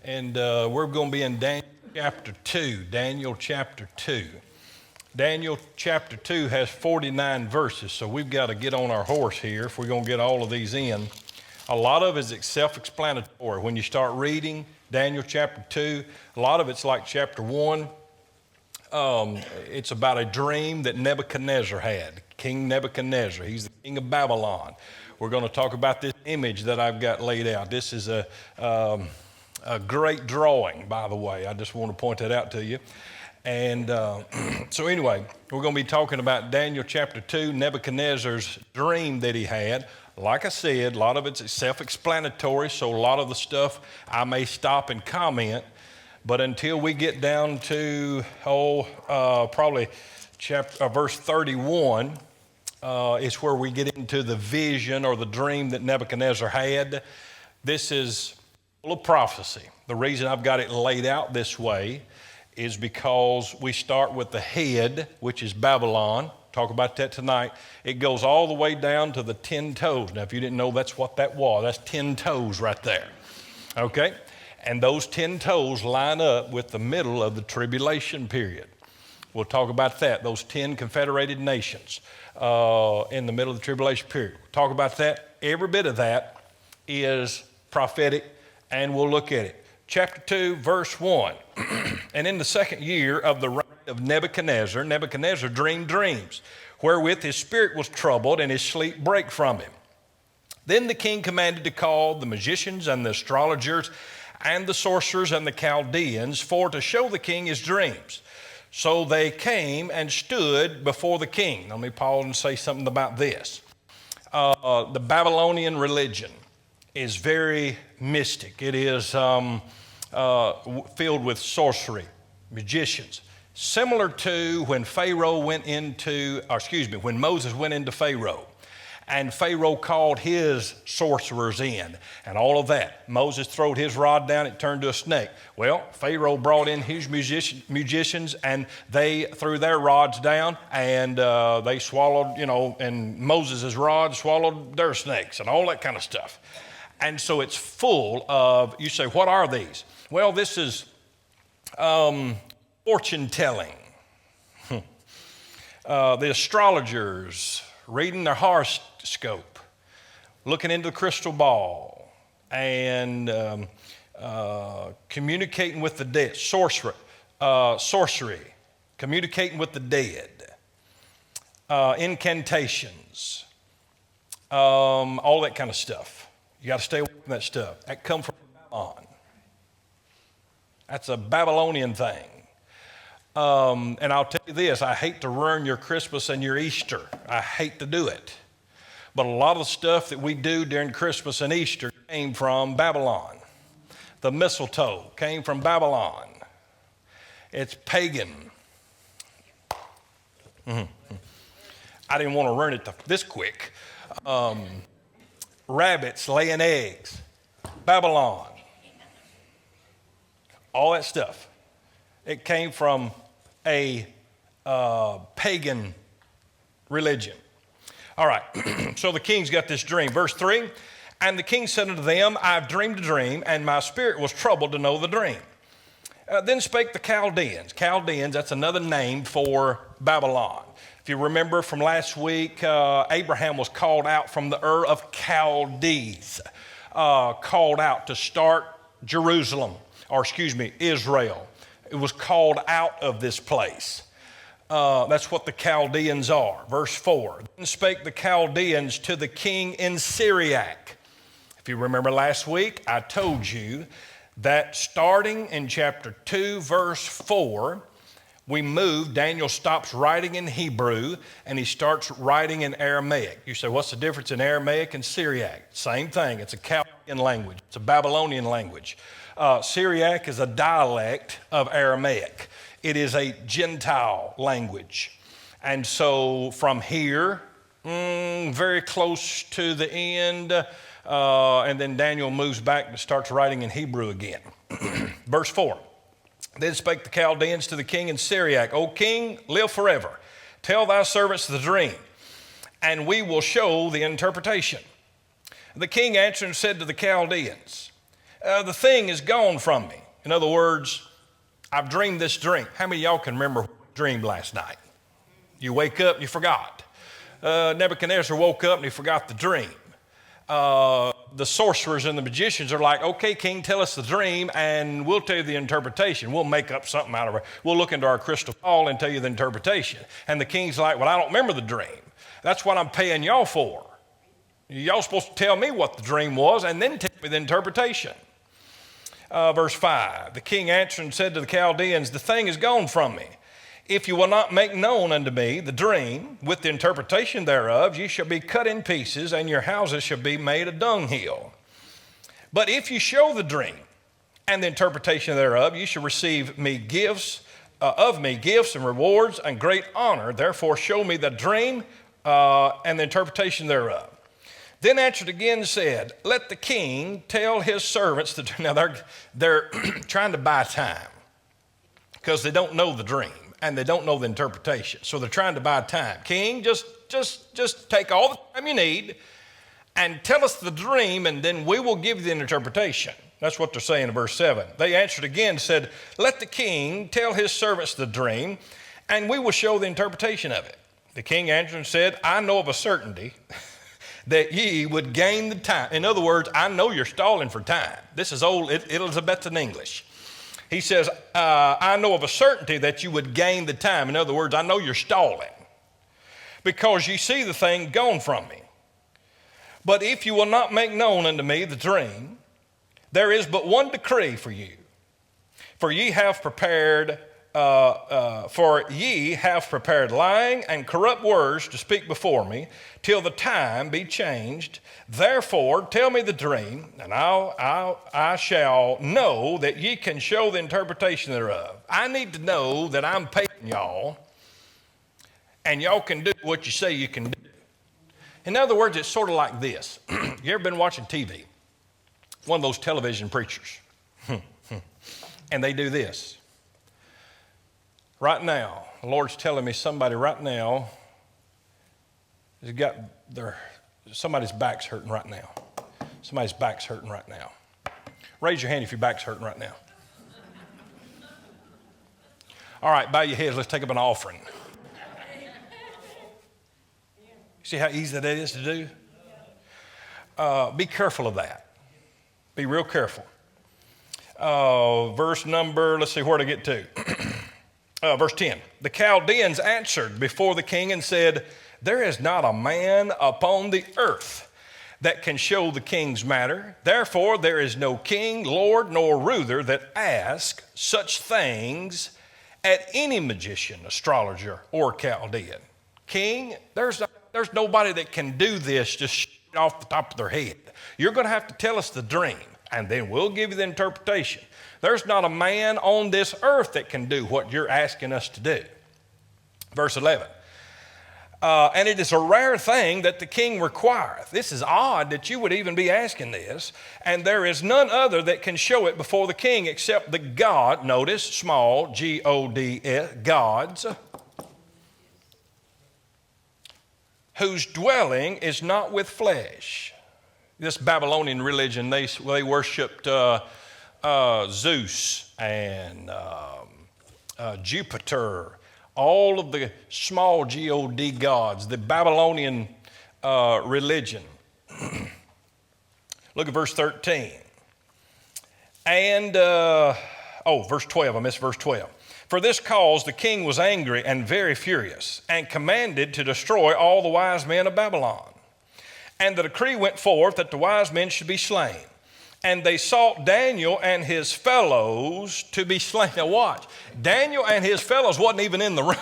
and we're going to be in Daniel chapter 2. Daniel chapter 2. Daniel chapter 2 has 49 verses, so we've got to get on our horse here if we're going to get all of these in. A lot of it is self-explanatory. When you start reading Daniel chapter 2, a lot of it's like chapter 1. It's about a dream that Nebuchadnezzar had. King Nebuchadnezzar, he's the king of Babylon. We're going to talk about this image that I've got laid out. This is a great drawing, by the way. I just want to point that out to you. And so anyway, we're going to be talking about Daniel chapter 2, Nebuchadnezzar's dream that he had. Like I said, a lot of it's self-explanatory, so a lot of the stuff I may stop and comment. But until we get down to, probably verse 31, is where we get into the vision or the dream that Nebuchadnezzar had. This is full of prophecy. The reason I've got it laid out this way is because we start with the head, which is Babylon. Talk about that tonight. It goes all the way down to the 10 toes. Now, if you didn't know that's what that was, that's 10 toes right there. Okay? And those 10 toes line up with the middle of the tribulation period. We'll talk about that, those 10 confederated nations in the middle of the tribulation period. We'll talk about that. Every bit of that is prophetic, and we'll look at it. Chapter 2, verse 1. And in the second year of the reign of Nebuchadnezzar, Nebuchadnezzar dreamed dreams, wherewith his spirit was troubled, and his sleep brake from him. Then the king commanded to call the magicians and the astrologers and the sorcerers and the Chaldeans for to show the king his dreams. So they came and stood before the king. Let me pause and say something about this. The Babylonian religion is very mystic. It is filled with sorcery, magicians. Similar to when when Moses went into Pharaoh. And Pharaoh called his sorcerers in and all of that. Moses throwed his rod down, it turned to a snake. Well, Pharaoh brought in his musicians and they threw their rods down and they swallowed, and Moses' rod swallowed their snakes and all that kind of stuff. And so it's full of, you say, what are these? Well, this is fortune telling. The astrologers reading their horoscope, looking into the crystal ball, and communicating with the dead, sorcery, communicating with the dead, incantations, all that kind of stuff. You got to stay away from that stuff. That comes from Babylon. That's a Babylonian thing. And I'll tell you this, I hate to ruin your Christmas and your Easter. I hate to do it. But a lot of the stuff that we do during Christmas and Easter came from Babylon. The mistletoe came from Babylon. It's pagan. I didn't want to ruin it this quick. Rabbits laying eggs, Babylon. All that stuff. It came from a pagan religion. All right, so the king's got this dream. Verse 3, and the king said unto them, I have dreamed a dream, and my spirit was troubled to know the dream. Then spake the Chaldeans. Chaldeans, that's another name for Babylon. If you remember from last week, Abraham was called out from the Ur of Chaldees, called out to start Israel. It was called out of this place. That's what the Chaldeans are. Verse 4, then spake the Chaldeans to the king in Syriac. If you remember last week, I told you that starting in chapter 2, verse 4, Daniel stops writing in Hebrew and he starts writing in Aramaic. You say, what's the difference in Aramaic and Syriac? Same thing, it's a Chaldean language, it's a Babylonian language. Syriac is a dialect of Aramaic. It is a Gentile language. And so from here, very close to the end, and then Daniel moves back and starts writing in Hebrew again. Verse 4, then spake the Chaldeans to the king in Syriac, O king, live forever. Tell thy servants the dream, and we will show the interpretation. The king answered and said to the Chaldeans, the thing is gone from me. In other words, I've dreamed this dream. How many of y'all can remember what you dreamed last night? You wake up and you forgot. Nebuchadnezzar woke up and he forgot the dream. The sorcerers and the magicians are like, okay, king, tell us the dream and we'll tell you the interpretation. We'll make up something out of it. We'll look into our crystal ball and tell you the interpretation. And the king's like, well, I don't remember the dream. That's what I'm paying y'all for. Y'all supposed to tell me what the dream was and then tell me the interpretation. Verse 5, the king answered and said to the Chaldeans, the thing is gone from me. If you will not make known unto me the dream with the interpretation thereof, ye shall be cut in pieces, and your houses shall be made a dunghill. But if you show the dream and the interpretation thereof, ye shall receive me gifts, and rewards and great honor. Therefore show me the dream and the interpretation thereof. Then answered again and said, let the king tell his servants that now they're trying to buy time because they don't know the dream. And they don't know the interpretation. So they're trying to buy time. King, just take all the time you need and tell us the dream, and then we will give you the interpretation. That's what they're saying in verse 7. They answered again and said, let the king tell his servants the dream, and we will show the interpretation of it. The king answered and said, I know of a certainty that ye would gain the time. In other words, I know you're stalling for time. This is old Elizabethan English. He says, I know of a certainty that you would gain the time. In other words, I know you're stalling because ye see the thing gone from me. But if you will not make known unto me the dream, there is but one decree for you. For ye have prepared lying and corrupt words to speak before me, till the time be changed. Therefore, tell me the dream, and I shall know that ye can show the interpretation thereof. I need to know that I'm paying y'all, and y'all can do what you say you can do. In other words, it's sort of like this. You ever been watching TV? One of those television preachers. And they do this. Right now, the Lord's telling me somebody right now has got somebody's back's hurting right now. Somebody's back's hurting right now. Raise your hand if your back's hurting right now. All right, bow your heads. Let's take up an offering. See how easy that is to do? Be careful of that. Be real careful. Verse number, let's see where to get to. Verse 10, the Chaldeans answered before the king and said, there is not a man upon the earth that can show the king's matter. Therefore, there is no king, lord, nor ruler that ask such things at any magician, astrologer, or Chaldean. King, there's nobody that can do this just off the top of their head. You're going to have to tell us the dream, and then we'll give you the interpretation. There's not a man on this earth that can do what you're asking us to do. Verse 11. And it is a rare thing that the king requireth. This is odd that you would even be asking this. And there is none other that can show it before the king except the God, notice, small, G-O-D-S, gods, whose dwelling is not with flesh. This Babylonian religion, they worshipped Zeus and Jupiter, all of the small G-O-D gods, the Babylonian religion. Look at verse 13. And, verse 12, I missed verse 12. For this cause the king was angry and very furious, and commanded to destroy all the wise men of Babylon. And the decree went forth that the wise men should be slain. And they sought Daniel and his fellows to be slain. Now watch, Daniel and his fellows wasn't even in the room.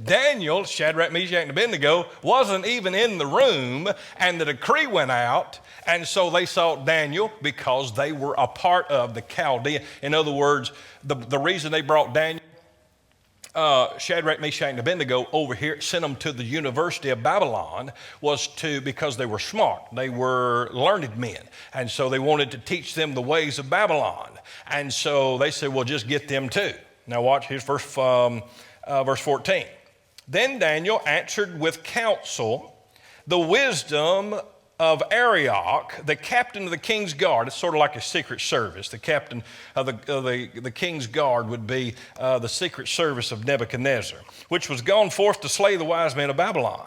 Daniel, Shadrach, Meshach, and Abednego wasn't even in the room, and the decree went out, and so they sought Daniel because they were a part of the Chaldean. In other words, the reason they brought Daniel, Shadrach, Meshach, and Abednego over here, sent them to the University of Babylon, was because they were smart. They were learned men, and so they wanted to teach them the ways of Babylon. And so they said, well, just get them too. Now watch, here's verse 14. Then Daniel answered with counsel the wisdom of Arioch, the captain of the king's guard. It's sort of like a secret service. The captain of the king's guard would be the secret service of Nebuchadnezzar, which was gone forth to slay the wise men of Babylon.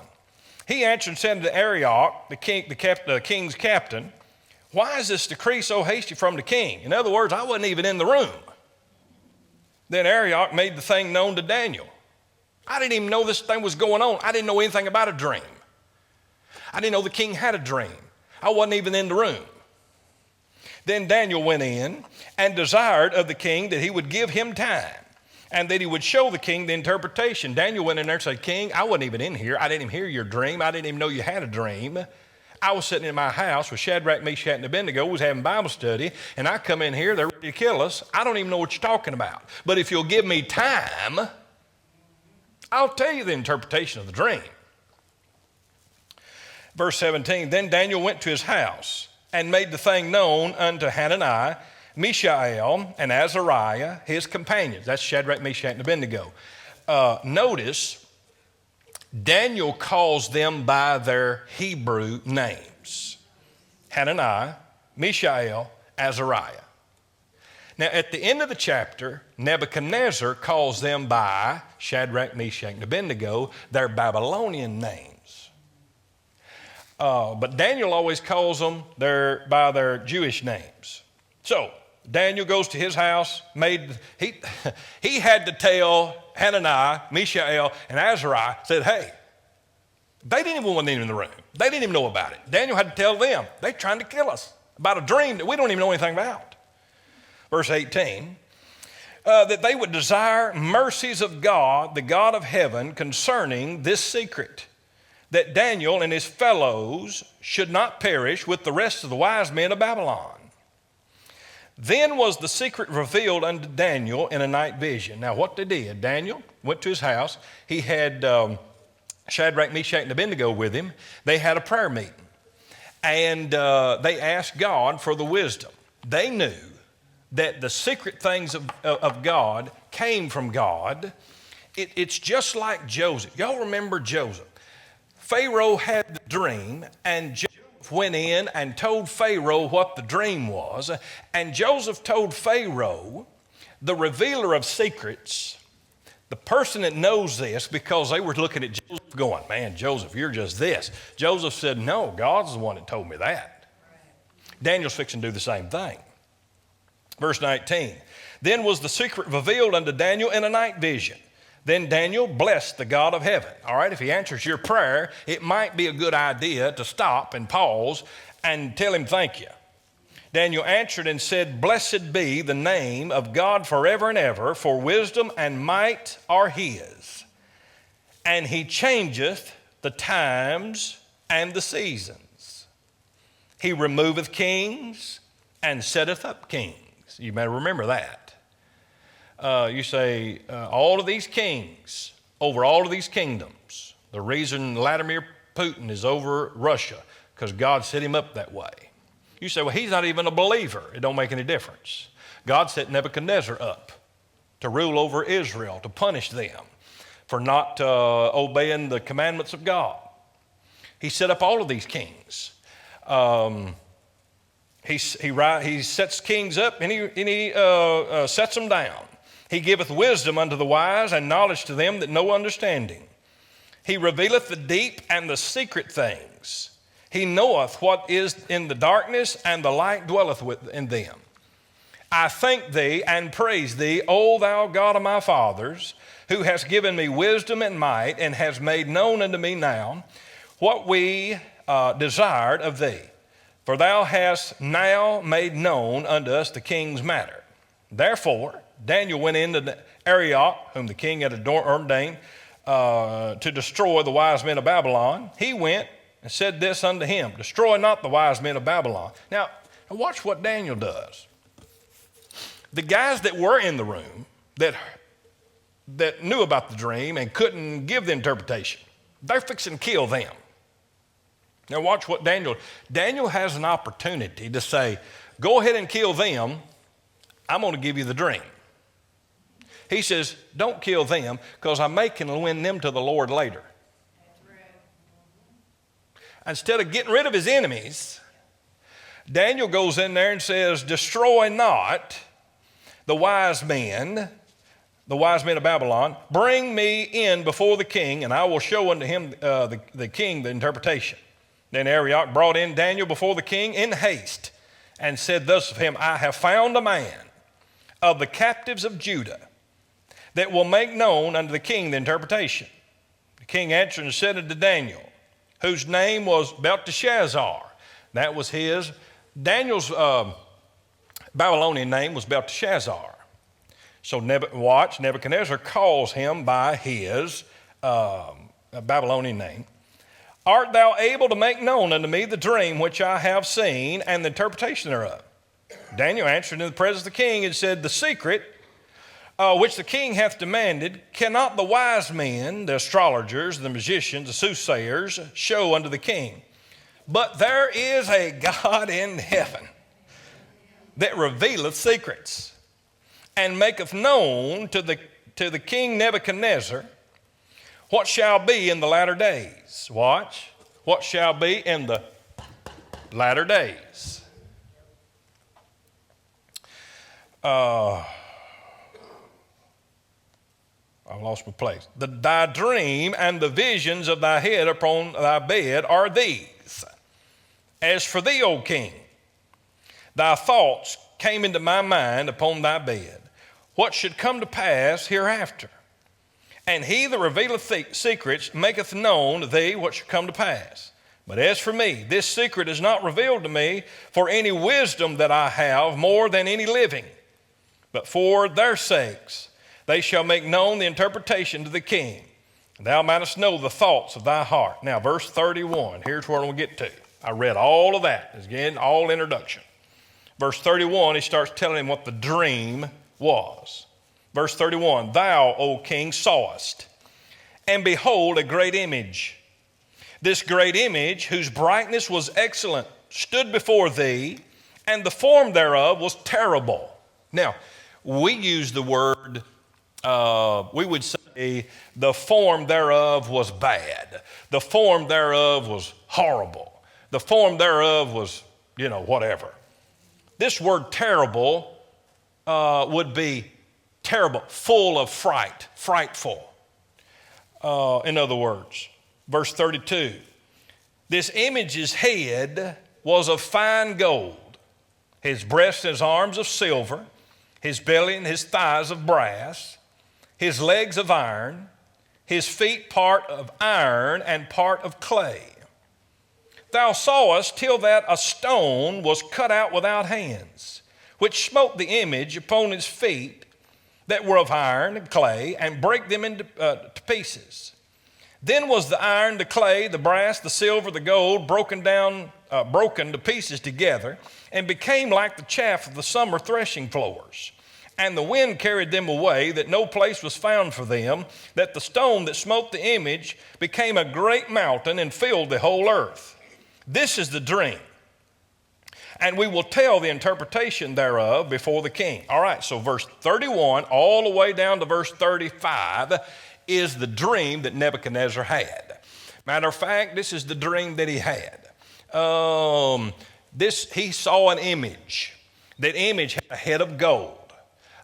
He answered and said to Arioch, the king's captain, why is this decree so hasty from the king? In other words, I wasn't even in the room. Then Arioch made the thing known to Daniel. I didn't even know this thing was going on. I didn't know anything about a dream. I didn't know the king had a dream. I wasn't even in the room. Then Daniel went in and desired of the king that he would give him time and that he would show the king the interpretation. Daniel went in there and said, King, I wasn't even in here. I didn't even hear your dream. I didn't even know you had a dream. I was sitting in my house with Shadrach, Meshach, and Abednego, was having Bible study, and I come in here, they're ready to kill us. I don't even know what you're talking about. But if you'll give me time, I'll tell you the interpretation of the dream. Verse 17, then Daniel went to his house and made the thing known unto Hananiah, Mishael, and Azariah, his companions. That's Shadrach, Meshach, and Abednego. Notice, Daniel calls them by their Hebrew names. Hananiah, Mishael, Azariah. Now, at the end of the chapter, Nebuchadnezzar calls them by Shadrach, Meshach, and Abednego, their Babylonian names. But Daniel always calls them by their Jewish names. So, Daniel goes to his house, he had to tell Hananiah, Mishael, and Azariah, said, hey, they didn't even want in the room. They didn't even know about it. Daniel had to tell them, they're trying to kill us about a dream that we don't even know anything about. Verse 18, that they would desire mercies of God, the God of heaven, concerning this secret, that Daniel and his fellows should not perish with the rest of the wise men of Babylon. Then was the secret revealed unto Daniel in a night vision. Now what they did, Daniel went to his house. He had Shadrach, Meshach, and Abednego with him. They had a prayer meeting. And they asked God for the wisdom. They knew that the secret things of God came from God. It's just like Joseph. Y'all remember Joseph? Pharaoh had the dream, and Joseph went in and told Pharaoh what the dream was. And Joseph told Pharaoh, the revealer of secrets, the person that knows this, because they were looking at Joseph going, man, Joseph, you're just this. Joseph said, no, God's the one that told me that. Daniel's fixing to do the same thing. Verse 19, then was the secret revealed unto Daniel in a night vision. Then Daniel blessed the God of heaven. All right, if he answers your prayer, it might be a good idea to stop and pause and tell him thank you. Daniel answered and said, blessed be the name of God forever and ever, for wisdom and might are his. And he changeth the times and the seasons. He removeth kings and setteth up kings. You may remember that. You say, all of these kings, over all of these kingdoms. The reason Vladimir Putin is over Russia, because God set him up that way. You say, well, he's not even a believer. It don't make any difference. God set Nebuchadnezzar up to rule over Israel, to punish them for not obeying the commandments of God. He set up all of these kings. He sets kings up and he sets them down. He giveth wisdom unto the wise and knowledge to them that know understanding. He revealeth the deep and the secret things. He knoweth what is in the darkness, and the light dwelleth in them. I thank thee and praise thee, O thou God of my fathers, who hast given me wisdom and might, and hast made known unto me now what we desired of thee. For thou hast now made known unto us the king's matter. Therefore Daniel went into Arioch, whom the king had ordained to destroy the wise men of Babylon. He went and said this unto him, destroy not the wise men of Babylon. Now watch what Daniel does. The guys that were in the room that knew about the dream and couldn't give the interpretation, they're fixing to kill them. Now watch what Daniel has an opportunity to say, go ahead and kill them. I'm going to give you the dream. He says, don't kill them, because I may can win them to the Lord later. instead of getting rid of his enemies, Daniel goes in there and says, destroy not the wise men of Babylon. Bring me in before the king, and I will show unto him, the king, the interpretation. Then Arioch brought in Daniel before the king in haste and said thus of him, I have found a man of the captives of Judah that will make known unto the king the interpretation. The king answered and said unto Daniel, whose name was Belteshazzar. That was his. Daniel's Babylonian name was Belteshazzar. So Nebuchadnezzar calls him by his Babylonian name. Art thou able to make known unto me the dream which I have seen and the interpretation thereof? Daniel answered in the presence of the king and said, the secret which the king hath demanded cannot the wise men, the astrologers, the magicians, the soothsayers show unto the king. But there is a God in heaven that revealeth secrets and maketh known to the king Nebuchadnezzar what shall be in the latter days. Watch. What shall be in the latter days. I've lost my place. Thy dream and the visions of thy head upon thy bed are these. As for thee, O king, thy thoughts came into my mind upon thy bed, what should come to pass hereafter. And he that revealeth secrets maketh known to thee what shall come to pass. But as for me, this secret is not revealed to me for any wisdom that I have more than any living. But for their sakes they shall make known the interpretation to the king. Thou mightest know the thoughts of thy heart. Now, verse 31, here's where we'll get to. I read all of that. It's again all introduction. Verse 31, he starts telling him what the dream was. Verse 31, thou, O king, sawest, and behold, a great image. This great image, whose brightness was excellent, stood before thee, and the form thereof was terrible. Now, we use the word, we would say the form thereof was bad. The form thereof was horrible. The form thereof was, whatever. This word terrible would be terrible, full of fright, frightful. In other words, verse 32, this image's head was of fine gold, his breast and his arms of silver, his belly and his thighs of brass, his legs of iron, his feet part of iron and part of clay. Thou sawest till that a stone was cut out without hands, which smote the image upon his feet that were of iron and clay, and brake them into to pieces. Then was the iron, the clay, the brass, the silver, the gold broken to pieces together, and became like the chaff of the summer threshing floors. And the wind carried them away, that no place was found for them, that the stone that smote the image became a great mountain and filled the whole earth. This is the dream. And we will tell the interpretation thereof before the king. All right, so verse 31 all the way down to verse 35 is the dream that Nebuchadnezzar had. Matter of fact, this is the dream that he had. He saw an image. That image had a head of gold.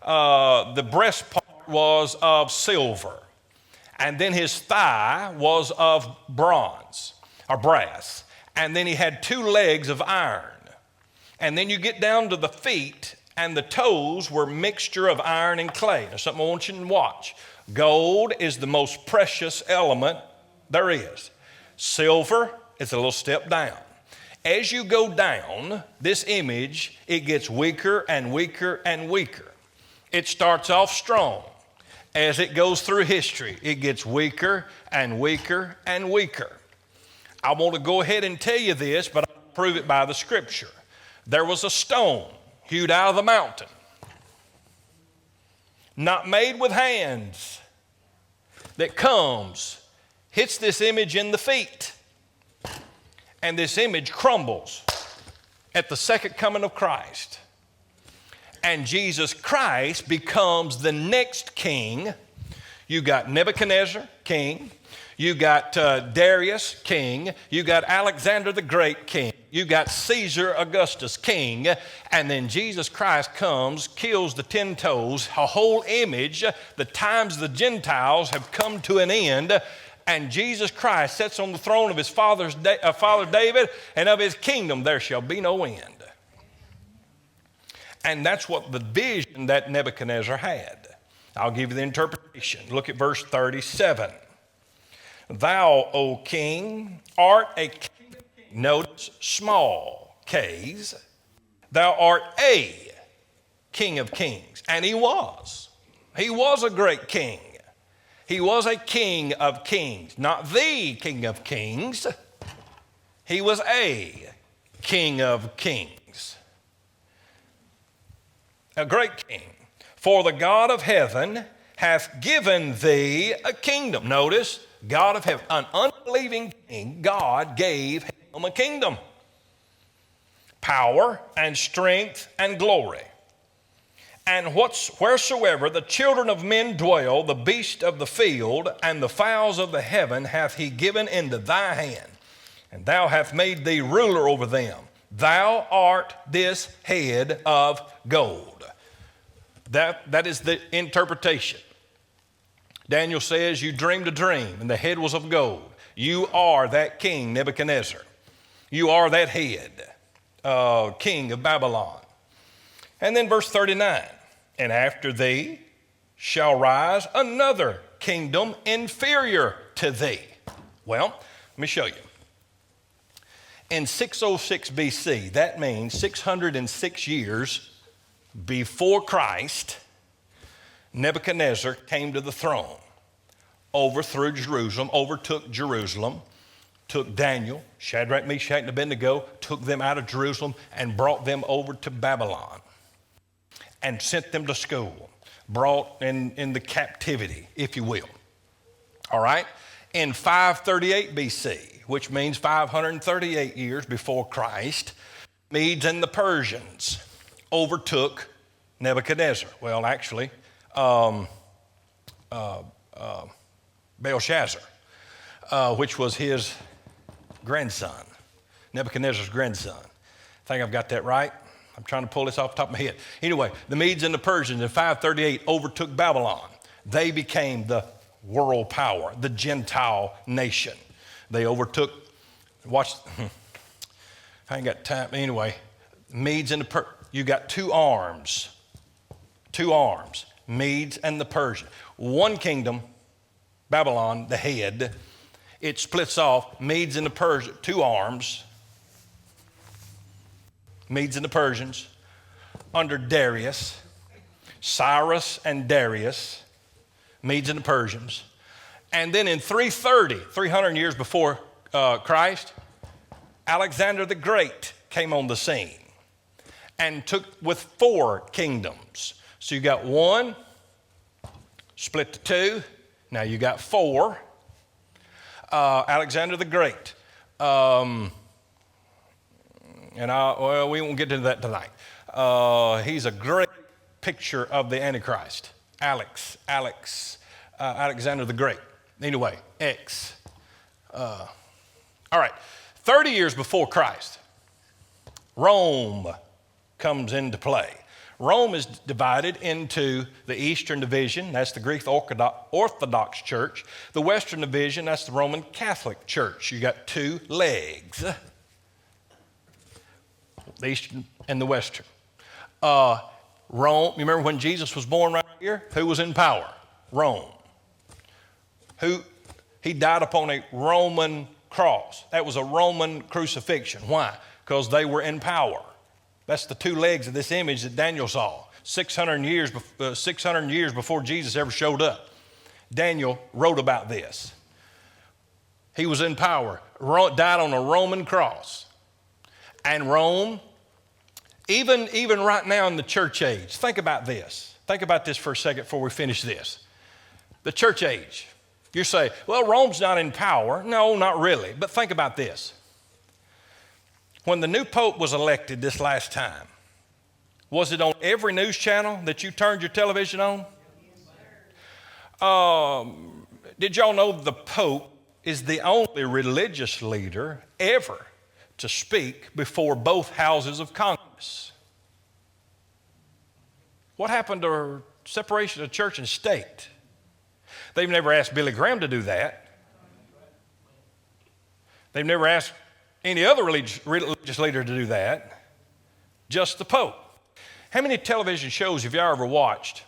The breast part was of silver. And then his thigh was of bronze or brass. And then he had two legs of iron. And then you get down to the feet, and the toes were mixture of iron and clay. Now, something I want you to watch. Gold is the most precious element there is. Silver is a little step down. As you go down, this image, it gets weaker and weaker and weaker. It starts off strong. As it goes through history, it gets weaker and weaker and weaker. I want to go ahead and tell you this, but I'll prove it by the scripture. There was a stone hewed out of the mountain, not made with hands, that comes, hits this image in the feet, and this image crumbles at the second coming of Christ. And Jesus Christ becomes the next king. You got Nebuchadnezzar, king. You got Darius, king. You got Alexander the Great, king. You got Caesar Augustus, king. And then Jesus Christ comes, kills the 10 toes, a whole image. The times of the Gentiles have come to an end. And Jesus Christ sits on the throne of his father David, and of his kingdom there shall be no end. And that's what the vision that Nebuchadnezzar had. I'll give you the interpretation. Look at verse 37. Thou, O king, art a king. Notice small k's. Thou art a king of kings. And he was. He was a great king. He was a king of kings. Not the king of kings. He was a king of kings. A great king. For the God of heaven hath given thee a kingdom. Notice, God of heaven, an unbelieving king, God gave him a kingdom. Power and strength and glory. And wheresoever the children of men dwell, the beast of the field and the fowls of the heaven hath he given into thy hand. And thou hast made thee ruler over them. Thou art this head of gold. That is the interpretation. Daniel says, you dreamed a dream, and the head was of gold. You are that king, Nebuchadnezzar. You are that head, king of Babylon. And then verse 39, and after thee shall rise another kingdom inferior to thee. Well, let me show you. In 606 BC, that means 606 years before Christ, Nebuchadnezzar came to the throne, overthrew Jerusalem, overtook Jerusalem, took Daniel, Shadrach, Meshach, and Abednego, took them out of Jerusalem and brought them over to Babylon and sent them to school, brought in the captivity, if you will. All right? In 538 BC, which means 538 years before Christ, Medes and the Persians overtook Nebuchadnezzar. Well, actually, Belshazzar, which was his grandson, Nebuchadnezzar's grandson. I think I've got that right. I'm trying to pull this off the top of my head. Anyway, the Medes and the Persians in 538 overtook Babylon. They became the world power, the Gentile nation. They overtook, watch, I ain't got time. Anyway, Medes and the Persians. You got two arms, Medes and the Persians. One kingdom, Babylon, the head, it splits off, Medes and the Persians, two arms, Medes and the Persians, under Darius, Cyrus and Darius, Medes and the Persians. And then in 300 years before Christ, Alexander the Great came on the scene and took with 4 kingdoms. So you got 1, split to 2, now you got 4. Alexander the Great. We won't get into that tonight. He's a great picture of the Antichrist. Alexander the Great. Anyway, X. All right, 30 years before Christ, Rome comes into play. Rome is divided into the Eastern Division, that's the Greek Orthodox Church. The Western Division, that's the Roman Catholic Church. You got 2 legs, the Eastern and the Western. Rome, you remember when Jesus was born right here? Who was in power? Rome. He died upon a Roman cross. That was a Roman crucifixion. Why? Because they were in power. That's the 2 legs of this image that Daniel saw 600 years before Jesus ever showed up. Daniel wrote about this. He was in power, died on a Roman cross. And Rome, even right now in the church age, think about this. Think about this for a second before we finish this. The church age. You say, well, Rome's not in power. No, not really. But think about this. When the new pope was elected this last time, was it on every news channel that you turned your television on? Did y'all know the pope is the only religious leader ever to speak before both houses of Congress. What happened to separation of church and state? They've never asked Billy Graham to do that. They've never asked any other religious leader to do that, just the Pope. How many television shows have you ever watched?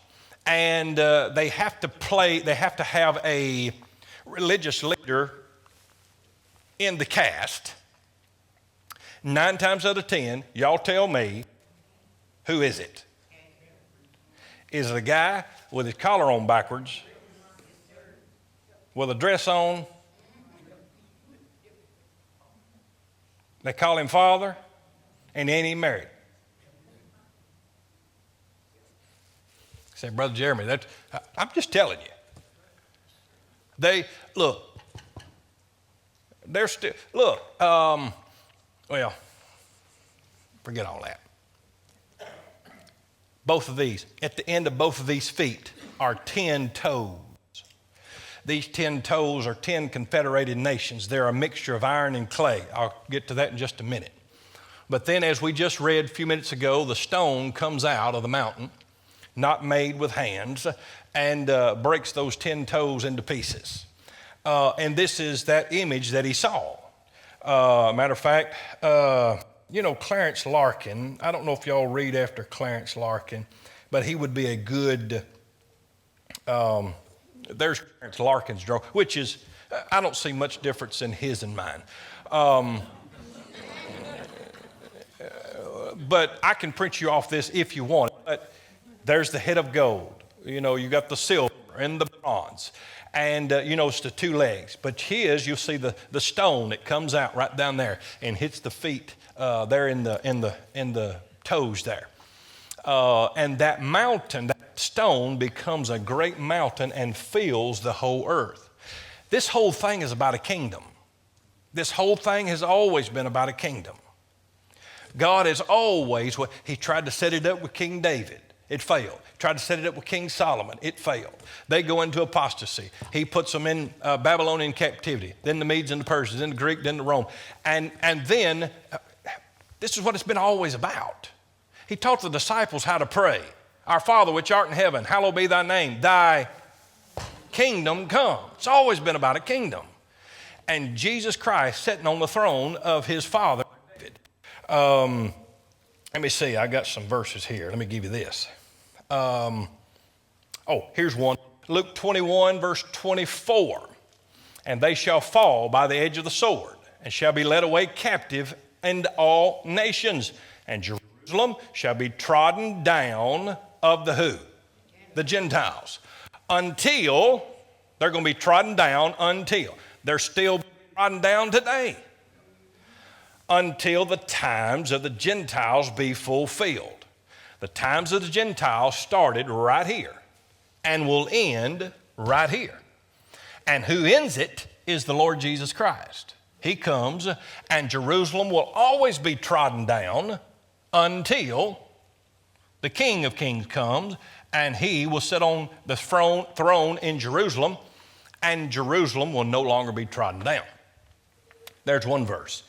And they have to have a religious leader in the cast. 9 times out of 10, y'all tell me, who is it? Is it a guy with his collar on backwards, with a dress on? They call him father, and he ain't even married. Say, Brother Jeremy, I'm just telling you. They're still, well, forget all that. Both of these, at the end of both of these feet are 10 toes. These 10 toes are 10 confederated nations. They're a mixture of iron and clay. I'll get to that in just a minute. But then, as we just read a few minutes ago, the stone comes out of the mountain, not made with hands, and breaks those 10 toes into pieces. And this is that image that he saw. Matter of fact, Clarence Larkin, I don't know if y'all read after Clarence Larkin, but he would be a good, there's Clarence Larkin's drawing, which is, I don't see much difference in his and mine. But I can print you off this if you want. But there's the head of gold. You got the silver and the bronze. And, it's the 2 legs. But his, you'll see the stone that comes out right down there and hits the feet there in the toes there. And that mountain, that stone becomes a great mountain and fills the whole earth. This whole thing is about a kingdom. This whole thing has always been about a kingdom. God has always, he tried to set it up with King David. It failed. Tried to set it up with King Solomon. It failed. They go into apostasy. He puts them in Babylonian captivity. Then the Medes and the Persians, then the Greek, then the Rome. And then, this is what it's been always about. He taught the disciples how to pray. Our Father which art in heaven, hallowed be thy name. Thy kingdom come. It's always been about a kingdom. And Jesus Christ sitting on the throne of his Father, David. Let me see, I got some verses here. Let me give you this. Here's one. Luke 21, verse 24. And they shall fall by the edge of the sword, and shall be led away captive into all nations. And Jerusalem shall be trodden down of the who? The Gentiles. Until, they're going to be trodden down until. They're still trodden down today. Until the times of the Gentiles be fulfilled. The times of the Gentiles started right here and will end right here. And who ends it is the Lord Jesus Christ. He comes, and Jerusalem will always be trodden down until the King of Kings comes, and he will sit on the throne in Jerusalem, and Jerusalem will no longer be trodden down. There's one verse.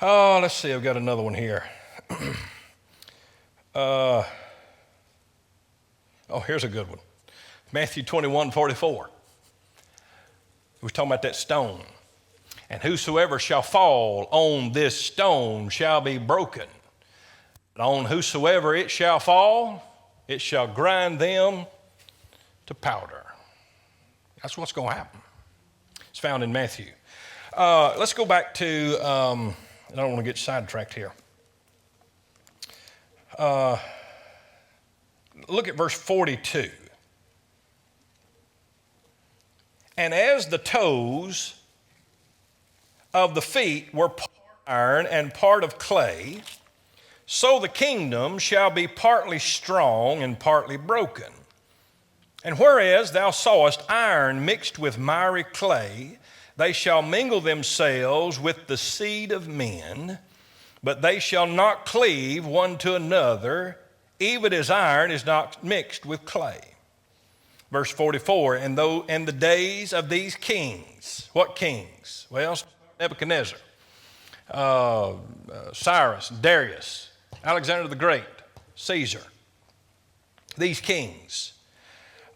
Let's see, I've got another one here. Here's a good one. Matthew 21, 44. We're talking about that stone. And whosoever shall fall on this stone shall be broken. And on whosoever it shall fall, it shall grind them to powder. That's what's going to happen. It's found in Matthew. Let's go back to, I don't want to get sidetracked here. Look at verse 42. And as the toes of the feet were part iron and part of clay, so the kingdom shall be partly strong and partly broken. And whereas thou sawest iron mixed with miry clay, they shall mingle themselves with the seed of men, but they shall not cleave one to another, even as iron is not mixed with clay. Verse 44, and though in the days of these kings, what kings? Well, Nebuchadnezzar, Cyrus, Darius, Alexander the Great, Caesar, these kings,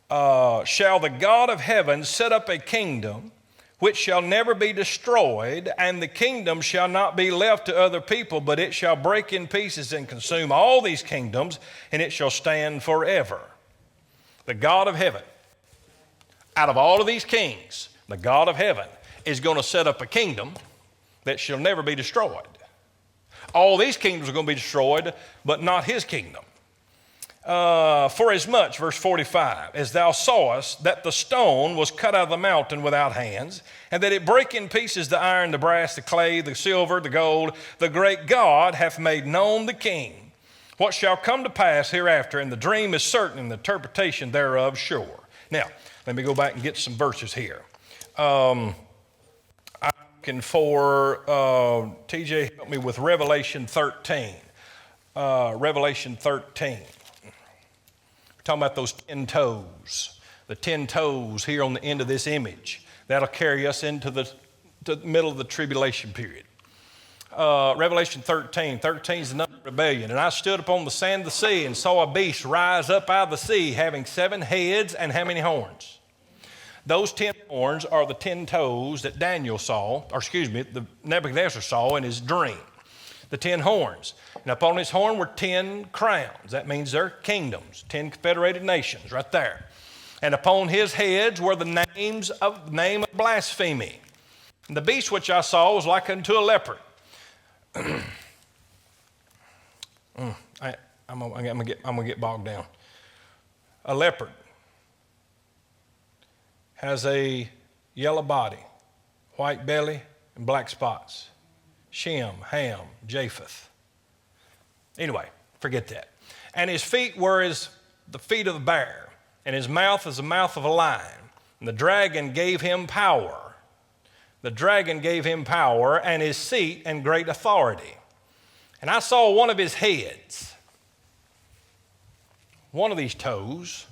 shall the God of heaven set up a kingdom which shall never be destroyed, and the kingdom shall not be left to other people, but it shall break in pieces and consume all these kingdoms, and it shall stand forever. The God of heaven, out of all of these kings, the God of heaven is going to set up a kingdom that shall never be destroyed. All these kingdoms are going to be destroyed, but not his kingdom. For as much, verse 45, as thou sawest that the stone was cut out of the mountain without hands, and that it brake in pieces the iron, the brass, the clay, the silver, the gold, the great God hath made known the king what shall come to pass hereafter, and the dream is certain, and the interpretation thereof sure. Now, let me go back and get some verses here. I'm looking for, TJ, help me with Revelation 13. Revelation 13. Talking about those 10 toes, the 10 toes here on the end of this image. That'll carry us into the middle of the tribulation period. Revelation 13 is the number of rebellion. And I stood upon the sand of the sea and saw a beast rise up out of the sea, having 7 heads and how many horns? Those 10 horns are the 10 toes that Daniel saw, the Nebuchadnezzar saw in his dream. The 10 horns. And upon his horn were 10 crowns. That means they're kingdoms, 10 confederated nations right there. And upon his heads were the name of blasphemy. And the beast which I saw was like unto a leopard. I'm gonna get bogged down. A leopard has a yellow body, white belly, and black spots. Shem, Ham, Japheth. Anyway, forget that. And his feet were as the feet of a bear, and his mouth as the mouth of a lion. And the dragon gave him power. The dragon gave him power and his seat and great authority. And I saw one of his heads, one of these toes,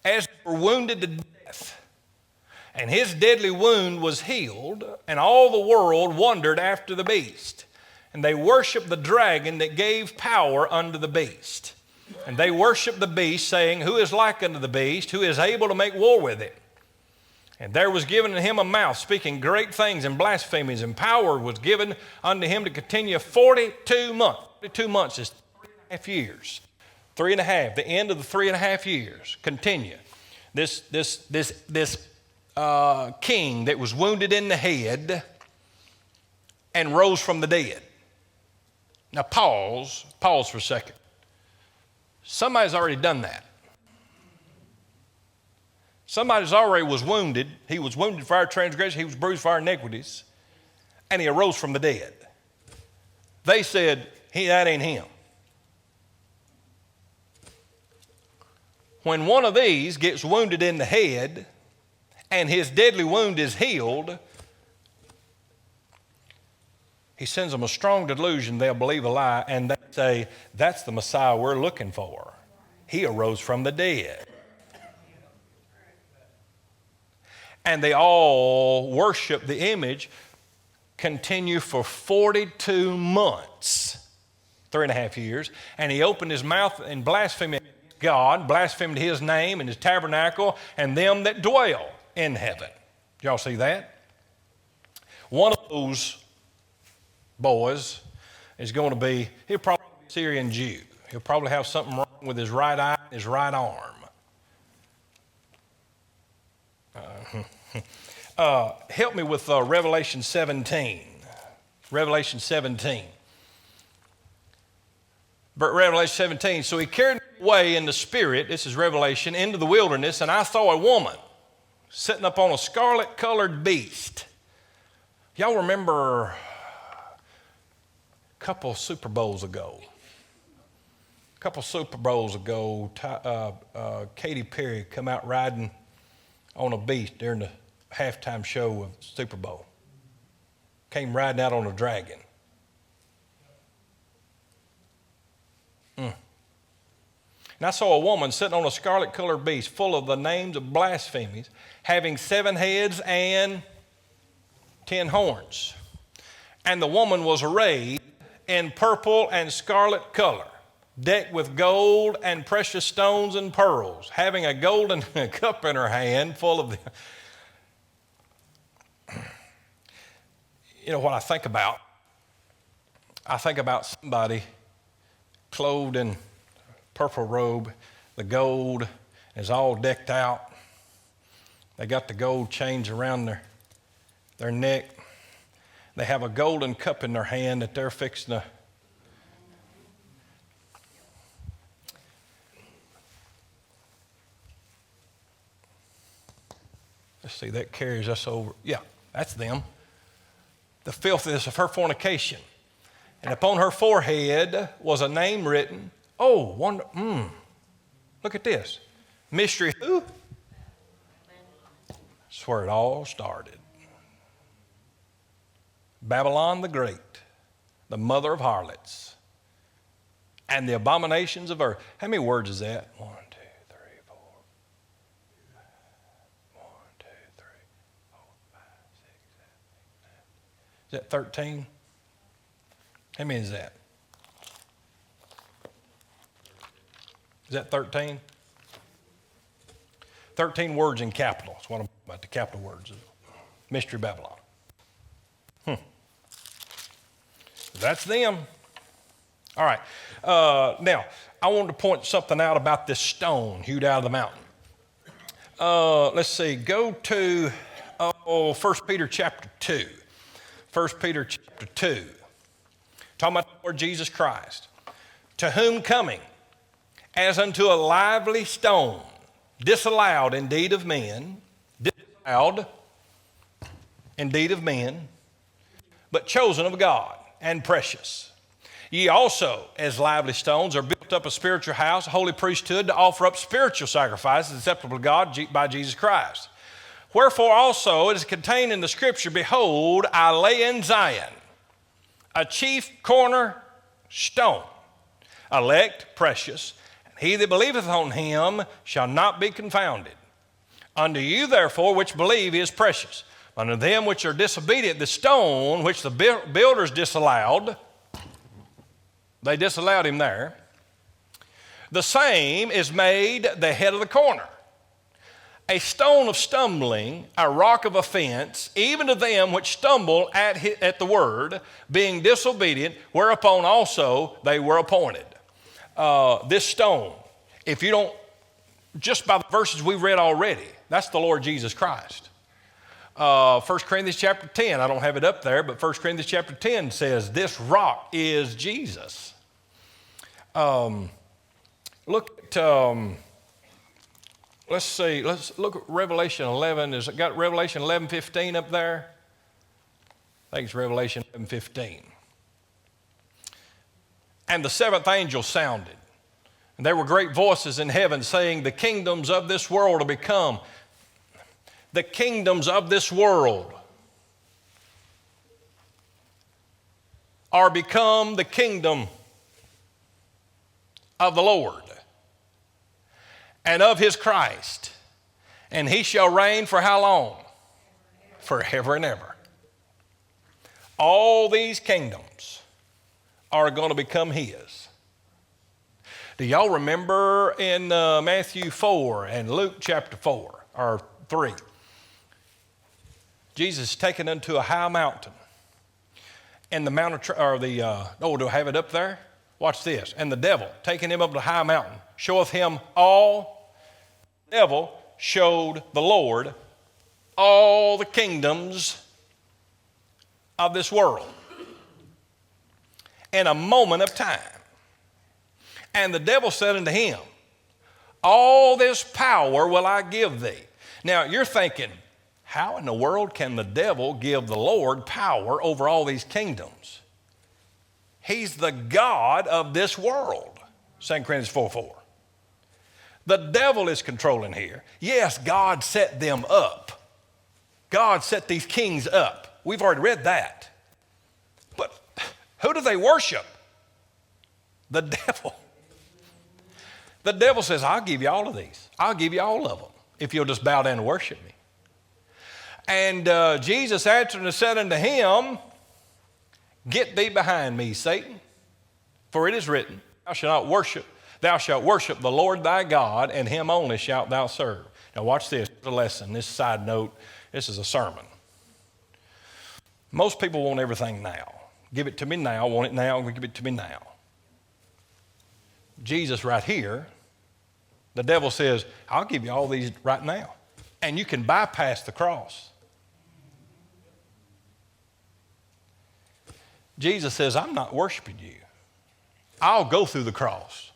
as they were wounded to death. And his deadly wound was healed, and all the world wondered after the beast. And they worshiped the dragon that gave power unto the beast. And they worshiped the beast, saying, Who is like unto the beast, who is able to make war with it? And there was given to him a mouth, speaking great things and blasphemies, and power was given unto him to continue 42 months. 42 months is 3.5 years. 3.5, the end of the 3.5 years. Continue. This king that was wounded in the head and rose from the dead. Now pause for a second. Somebody's already done that. Somebody's already was wounded. He was wounded for our transgression. He was bruised for our iniquities. And he arose from the dead. They said, that ain't him. When one of these gets wounded in the head and his deadly wound is healed, he sends them a strong delusion, they'll believe a lie, and they say, that's the Messiah we're looking for. He arose from the dead. And they all worship the image, continue for 42 months, 3.5 years, and he opened his mouth and blasphemed God, blasphemed his name and his tabernacle, and them that dwell in heaven. Did y'all see that? One of those boys is going to be, he'll probably be a Syrian Jew. He'll probably have something wrong with his right eye and his right arm. Help me with Revelation 17. Revelation 17. Revelation 17. So he carried me away in the spirit, this is Revelation, into the wilderness, and I saw a woman sitting up on a scarlet-colored beast. Y'all remember a couple Super Bowls ago, Katy Perry come out riding on a beast during the halftime show of Super Bowl. Came riding out on a dragon. And I saw a woman sitting on a scarlet-colored beast full of the names of blasphemies, having 7 heads and 10 horns. And the woman was arrayed in purple and scarlet color, decked with gold and precious stones and pearls, having a golden cup in her hand full of the... You know what I think about? I think about somebody clothed in purple robe, the gold is all decked out. They got the gold chains around their neck. They have a golden cup in their hand that they're fixing to... Let's see, that carries us over. Yeah, that's them. The filthiness of her fornication. And upon her forehead was a name written. Oh, look at this. Mystery who? That's where it all started. Babylon the Great, the mother of harlots, and the abominations of earth. How many words is that? 1, 2, 3, 4. 1, 2, 3, 4, 5, 6, 7, 8, 9. Is that 13? How many is that? Is that 13? 13 words in capital. That's what I'm about, the capital words of Mystery Babylon. That's them. All right. Now, I wanted to point something out about this stone hewed out of the mountain. Let's see. Go to 1 Peter chapter 2. 1 Peter chapter 2. Talking about the Lord Jesus Christ. To whom coming, as unto a lively stone, disallowed indeed of men, but chosen of God and precious. Ye also, as lively stones, are built up a spiritual house, a holy priesthood, to offer up spiritual sacrifices acceptable to God by Jesus Christ. Wherefore also it is contained in the Scripture, Behold, I lay in Zion a chief corner stone, elect, precious, and he that believeth on him shall not be confounded. Unto you therefore which believe he is precious. Unto them which are disobedient, the stone which the builders disallowed, they disallowed him there, the same is made the head of the corner. A stone of stumbling, a rock of offense, even to them which stumble at the word, being disobedient, whereupon also they were appointed. This stone, if you don't, just by the verses we read already, that's the Lord Jesus Christ. 1 Corinthians chapter 10, I don't have it up there, but 1 Corinthians chapter 10 says, this rock is Jesus. Look at... let's see, let's look at Revelation 11. Has it got Revelation 11:15 up there? I think it's Revelation 11:15. And the 7th angel sounded, and there were great voices in heaven saying, the kingdoms of this world are become, the kingdoms of this world are become the kingdom of the Lord and of his Christ, and he shall reign for how long? Forever and ever. All these kingdoms are going to become his. Do y'all remember in Matthew 4 and Luke chapter 4 or 3? Jesus is taken unto a high mountain, and the mountain, do I have it up there? Watch this. And the devil, taking him up to a high mountain, showeth him all. The devil showed the Lord all the kingdoms of this world in a moment of time. And the devil said unto him, all this power will I give thee. Now you're thinking, how in the world can the devil give the Lord power over all these kingdoms? He's the God of this world, 2 Corinthians 4:4. The devil is controlling here. Yes, God set them up. God set these kings up. We've already read that. But who do they worship? The devil. The devil says, I'll give you all of these. I'll give you all of them if you'll just bow down and worship me. And Jesus answered and said unto him, Get thee behind me, Satan, for it is written, Thou shalt worship the Lord thy God, and him only shalt thou serve. Now watch this, a lesson, this side note, this is a sermon. Most people want everything now. Give it to me now, want it now, give it to me now. Jesus right here, the devil says, I'll give you all these right now. And you can bypass the cross. Jesus says, I'm not worshiping you. I'll go through the cross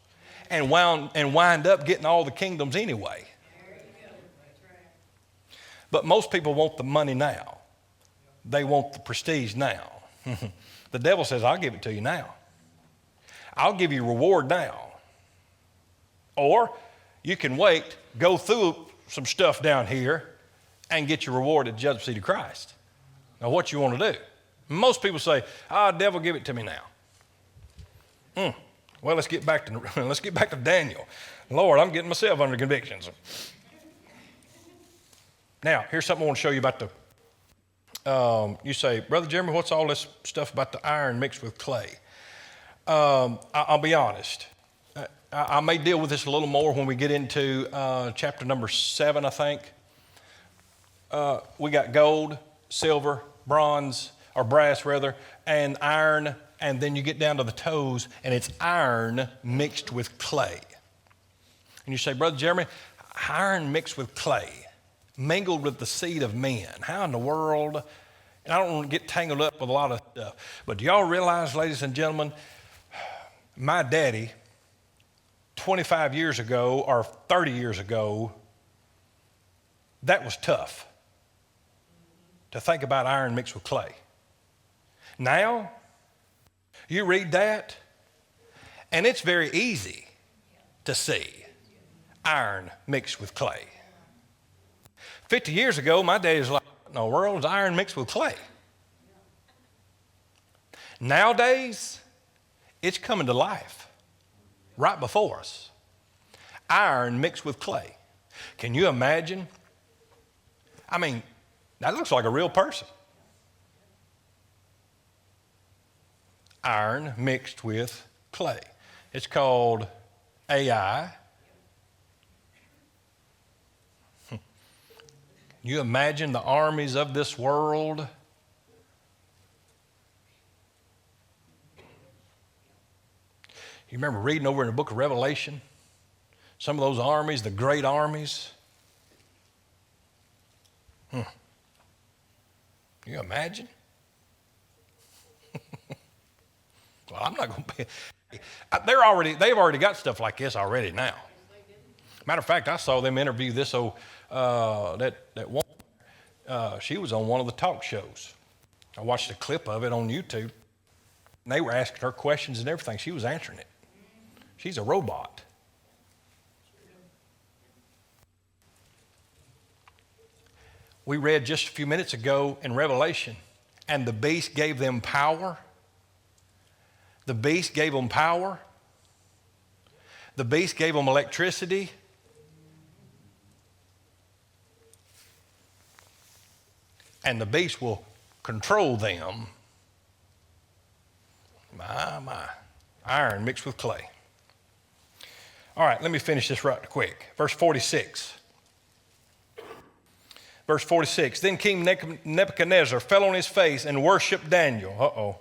and wind up getting all the kingdoms anyway. But most people want the money now. They want the prestige now. The devil says, I'll give it to you now. I'll give you reward now. Or you can wait, go through some stuff down here, and get your reward at the judgment seat of Christ. Now, what you want to do? Most people say, devil, give it to me now. Well, let's get back to Daniel. Lord, I'm getting myself under convictions. Now, here's something I want to show you about you say, Brother Jeremy, what's all this stuff about the iron mixed with clay? I'll be honest. I may deal with this a little more when we get into chapter number 7, I think. We got gold, silver, bronze, or brass rather, and iron, and then you get down to the toes, and it's iron mixed with clay. And you say, Brother Jeremy, iron mixed with clay, mingled with the seed of men. How in the world? And I don't want to get tangled up with a lot of stuff. But do y'all realize, ladies and gentlemen, my daddy, 25 years ago or 30 years ago, that was tough to think about iron mixed with clay. Now, you read that, and it's very easy to see iron mixed with clay. 50 years ago, my daddy was like, what in the world is iron mixed with clay? Nowadays, it's coming to life right before us. Iron mixed with clay. Can you imagine? I mean, that looks like a real person. Iron mixed with clay. It's called AI. Can you imagine the armies of this world? You remember reading over in the book of Revelation? Some of those armies, the great armies. Can you imagine? Well, I'm not going to be. They've already got stuff like this already now. Matter of fact, I saw them interview this that woman. She was on one of the talk shows. I watched a clip of it on YouTube. And they were asking her questions and everything. She was answering it. She's a robot. We read just a few minutes ago in Revelation, and the beast gave them power. The beast gave them power. The beast gave them electricity. And the beast will control them. My. Iron mixed with clay. All right, let me finish this right quick. Verse 46. Verse 46, then King Nebuchadnezzar fell on his face and worshiped Daniel,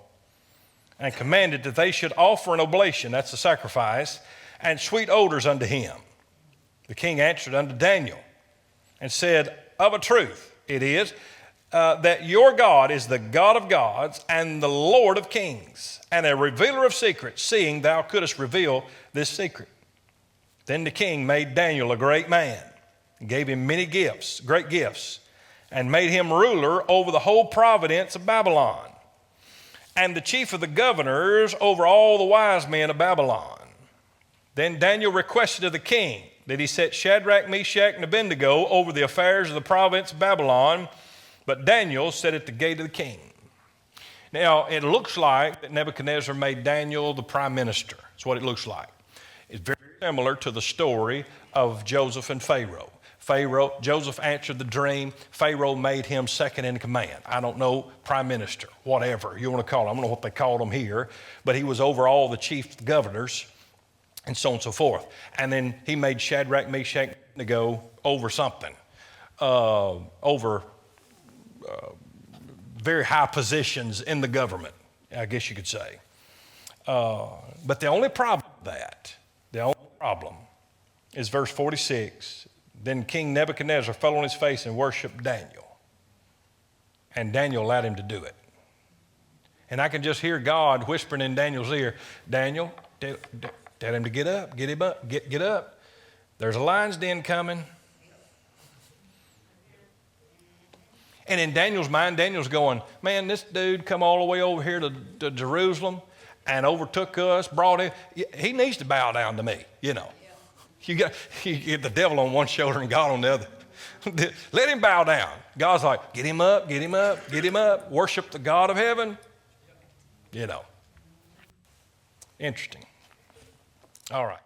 and commanded that they should offer an oblation, that's a sacrifice, and sweet odors unto him. The king answered unto Daniel and said, of a truth it is that your God is the God of gods and the Lord of kings, and a revealer of secrets, seeing thou couldest reveal this secret. Then the king made Daniel a great man, and gave him many gifts, great gifts, and made him ruler over the whole province of Babylon, and the chief of the governors over all the wise men of Babylon. Then Daniel requested of the king that he set Shadrach, Meshach, and Abednego over the affairs of the province of Babylon, but Daniel sat at the gate of the king. Now, it looks like that Nebuchadnezzar made Daniel the prime minister. That's what it looks like. It's very similar to the story of Joseph and Pharaoh. Joseph answered the dream. Pharaoh made him second in command. I don't know, prime minister, whatever you want to call him. I don't know what they called him here, but he was over all the chief governors and so on and so forth. And then he made Shadrach, Meshach, and Abednego over something, over very high positions in the government, I guess you could say. But the only problem is verse 46. Then King Nebuchadnezzar fell on his face and worshiped Daniel. And Daniel allowed him to do it. And I can just hear God whispering in Daniel's ear, Daniel, tell him to get up, get him up, get up. There's a lion's den coming. And in Daniel's mind, Daniel's going, man, this dude come all the way over here to Jerusalem and overtook us, brought him. He needs to bow down to me, you know. You get the devil on one shoulder and God on the other. Let him bow down. God's like, get him up, get him up, get him up. Worship the God of heaven. You know. Interesting. All right.